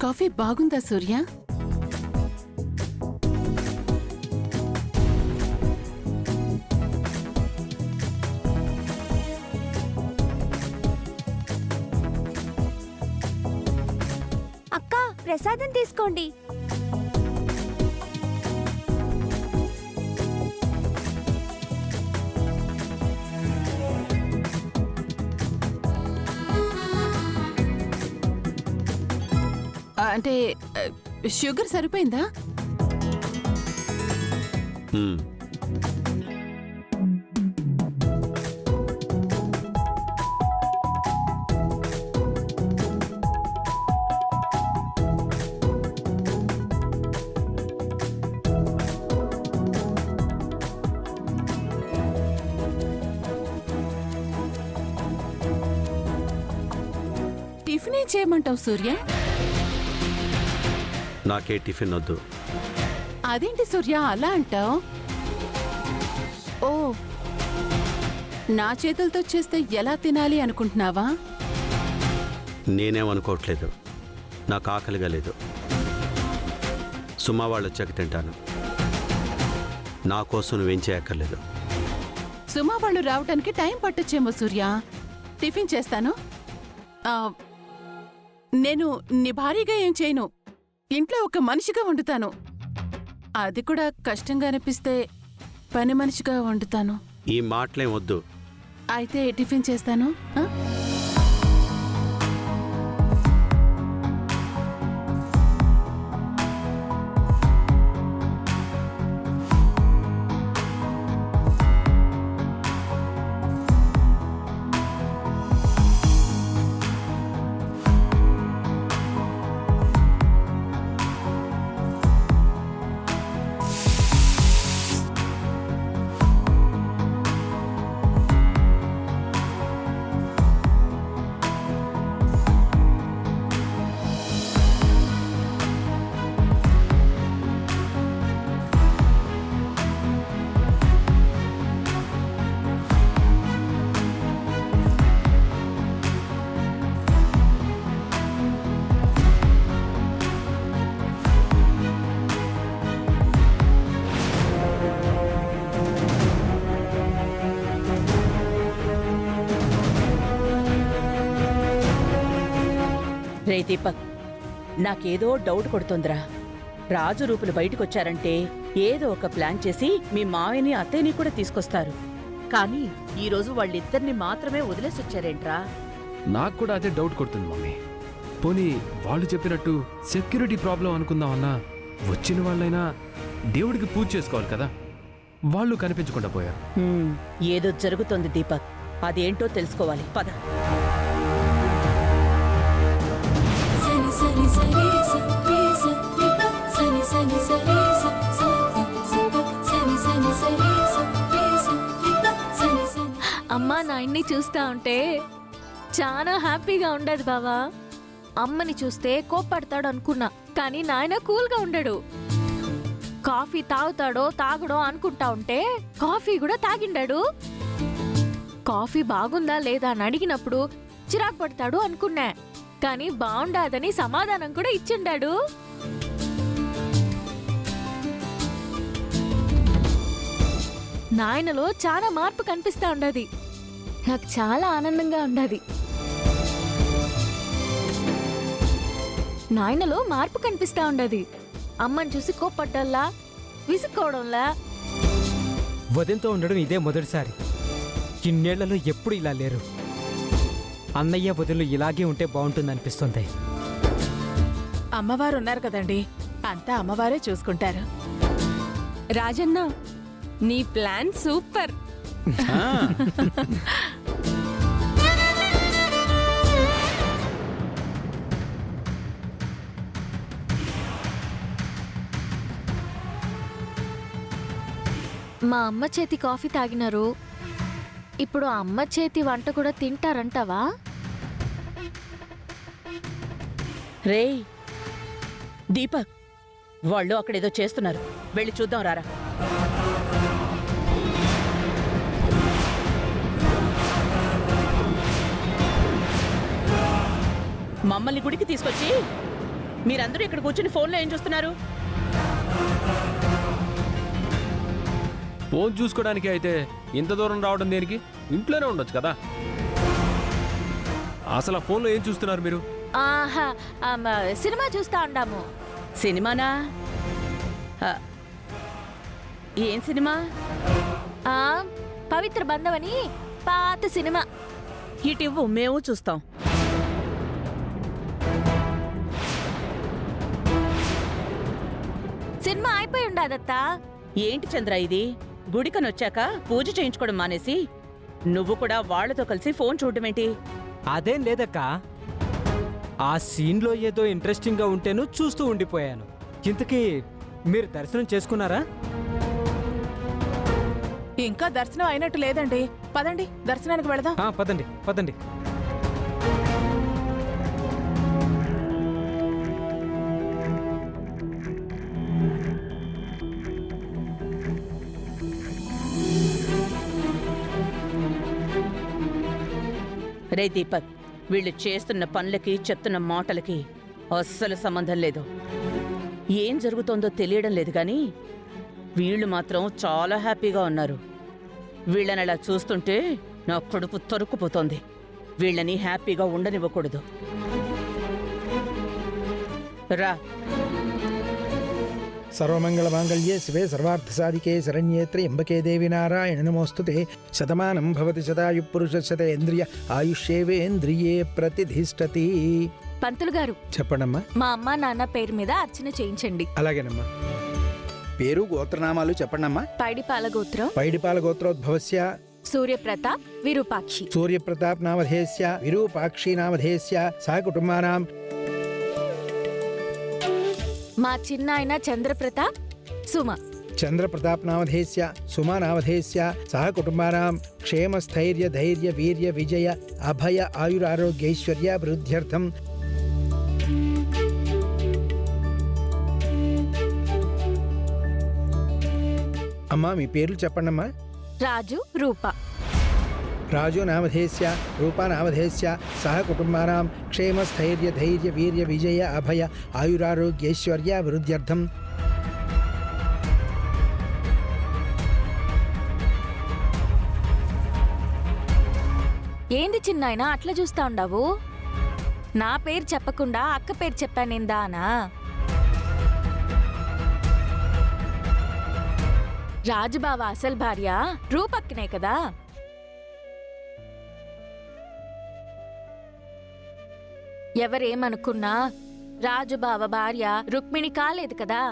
Coffee బాగుందా సూర్య? అక్క, ప్రసాదం తీసుకోండి. అంటే షుగర్ సరిపోయిందా? టిఫిన్ ఏం చేయమంటావు సూర్య? నాకే టిఫిన్ వద్దు. అదేంటి సూర్య అలా అంటావు? ఓ, నా చేతులతో చేస్తే ఎలా తినాలి అనుకుంటున్నావా? నేనేమనుకోవట్లేదు. నాకు ఆకలిగా లేదు. సుమా వాళ్ళు వచ్చాక తింటాను. నా కోసం నువ్వేం చేయక్కర్లేదు. సుమా వాళ్ళు రావటానికి టైం పట్టొచ్చేమో సూర్య. టిఫిన్ చేస్తాను. నేను నీ భారీగా ఏం చేయను. ఇంట్లో ఒక మనిషిగా వండుతాను. అది కూడా కష్టంగా అనిపిస్తే పని మనిషిగా వండుతాను. ఈ మాటలేం వద్దు. అయితే టిఫిన్ చేస్తాను. రే దీపక్, నాకేదో డౌట్ కొడుతోందిరా. రాజు రూపులు బయటకొచ్చారంటే ఏదో ఒక ప్లాన్ చేసి మీ మావయ్యని అత్తయ్యని కూడా తీసుకొస్తారు. కానీ ఈరోజు వాళ్ళిద్దరిని మాత్రమే వదిలేసొచ్చారేంట్రా? నాకు కూడా అదే డౌట్ కొడుతుంది మమ్మీ. పోనీ వాళ్ళు చెప్పినట్టు సెక్యూరిటీ ప్రాబ్లం అనుకుందామన్నా వచ్చిన వాళ్ళైనా దేవుడికి పూజ చేసుకోవాలి కదా. వాళ్ళు కనిపించకుండా పోయారు. ఏదో జరుగుతోంది దీపక్. అదేంటో తెలుసుకోవాలి. పద. అమ్మా నాయన్ని చూస్తా ఉంటే చాలా హ్యాపీగా ఉండదు బావా. అమ్మని చూస్తే కోప్పడతాడు అనుకున్నా, కానీ నాయన కూల్గా ఉండడు. కాఫీ తాగుతాడో తాగడో అనుకుంటా ఉంటే కాఫీ కూడా తాగిండాడు. కాఫీ బాగుందా లేదా అని అడిగినప్పుడు చిరాకు పడతాడు అనుకున్నా, కానీ బాగుండాదని సమాధానం కూడా ఇచ్చిండాడు. నాయనలో చాలా మార్పు కనిపిస్తా ఉండది. నాకు చాలా ఆనందంగా ఉండది. నాయనలో మార్పు కనిపిస్తా ఉండది. అమ్మని చూసి కోప్పడ్డల్లా, విసుక్కోవడంలా. వదినతో ఉండడం ఇదే మొదటిసారి. ఇన్నేళ్లలో ఎప్పుడు ఇలా లేరు. అన్నయ్య వదిలు ఇలాగే ఉంటే బాగుంటుందనిపిస్తుంది. అమ్మవారు ఉన్నారు కదండి, అంతా అమ్మవారే చూసుకుంటారు. రాజన్న, నీ ప్లాన్ సూపర్. మా అమ్మ చేతి కాఫీ తాగినారు. ఇప్పుడు అమ్మ చేతి వంట కూడా తింటారంటావా? రేయ్ దీపక్, వాళ్ళు అక్కడేదో చేస్తున్నారు. వెళ్ళి చూద్దాం రారా. మమ్మల్ని గుడికి తీసుకొచ్చి మీరందరూ ఇక్కడ కూర్చుని ఫోన్లో ఏం చూస్తున్నారు? ఫోన్ చూసుకోవడానికి అయితే ఇంత దూరం రావడం దేనికి? ఇంట్లోనే ఉండొచ్చు కదా. అసలు ఆ ఫోన్లో ఏం చూస్తున్నారు మీరు? ఆహా సినిమా చూస్తా ఉండాము. సినిమానా? ఆ, ఏం సినిమా? ఆ పవిత్ర బంధం అని పాత సినిమా. ఇటివ్వు, మేము చూస్తాం. సినిమా అయిపోయి ఉండదత్తా. ఏంటి చంద్ర ఇది? గుడికనొచ్చాక పూజ చేయించుకోవడం మానేసి నువ్వు కూడా వాళ్లతో కలిసి ఫోన్ చూడటమేంటి? అదేం లేదక్కా, ఆ సీన్లో ఏదో ఇంట్రెస్టింగ్గా ఉంటేను చూస్తూ ఉండిపోయాను. ఇంతకీ మీరు దర్శనం చేసుకున్నారా? ఇంకా దర్శనం అయినట్టు లేదండి. పదండి దర్శనానికి వెళదాం. పదండి పదండి. రే దీపక్, వీళ్ళు చేస్తున్న పనులకి చెప్తున్న మాటలకి అస్సలు సంబంధం లేదు. ఏం జరుగుతోందో తెలియడం లేదు కానీ వీళ్ళు మాత్రం చాలా హ్యాపీగా ఉన్నారు. వీళ్ళని అలా చూస్తుంటే నా కడుపు తరుక్కుపోతోంది. వీళ్ళని హ్యాపీగా ఉండనివ్వకూడదు. రా. సర్వమంగళమాంగళ్యే శివే సర్వార్థసాధికే శరణ్యే త్ర్యంబకే దేవి నారాయణ నమోస్తుతే. శతమానం భవతి శతాయు పురుష శతేంద్రియ ఆయుష్యేవేంద్రియే ప్రతిధిష్టతి. పంతులు గారు, చెప్పండమ్మా. మా అమ్మ నాన్న పేరు మీద అర్చన చేయించండి. అలాగేనమ్మా. పేరు గోత్రనామాలు చెప్పండమ్మా. పైడిపాల గోత్రం పైడిపాల గోత్రోద్భవస్య సూర్యప్రతాప్ విరూపాక్షి. సూర్యప్రతాప్ నామధేయస్య విరూపాక్షి నామధేయస్య సహ కుటుంబానాం. మా చిన్నాయన చంద్రప్రతాప్ సుమ. చంద్రప్రతాప్ నామధేయస్య సుమా నామధేయస్య సహ కుటుంబానాం క్షేమ స్థైర్య ధైర్య వీర్య విజయ అభయ ఆయురారోగ్యైశ్వర్య వృద్ధ్యర్థం. అమ్మా మీ పేర్లు చెప్పండమ్మా. రాజు, రూప. రాజు నామధేయస్య రూపా నామధేయస్య సహ కుటుంబానాం క్షేమ స్థైర్య ధైర్య వీర్య విజయ అభయ ఆయురారోగ్యైశ్వర్య వృద్ధ్యర్థం. ఏంది చిన్నాయన అట్లా చూస్తా ఉండావు? నా పేరు చెప్పకుండా అక్క పేరు చెప్పానేందానా? రాజుబావ అసలు భార్య రూపక్కనే కదా. ఎవరేమనుకున్నా రాజుబావ భార్య రుక్మిణి కాలేదు కదా.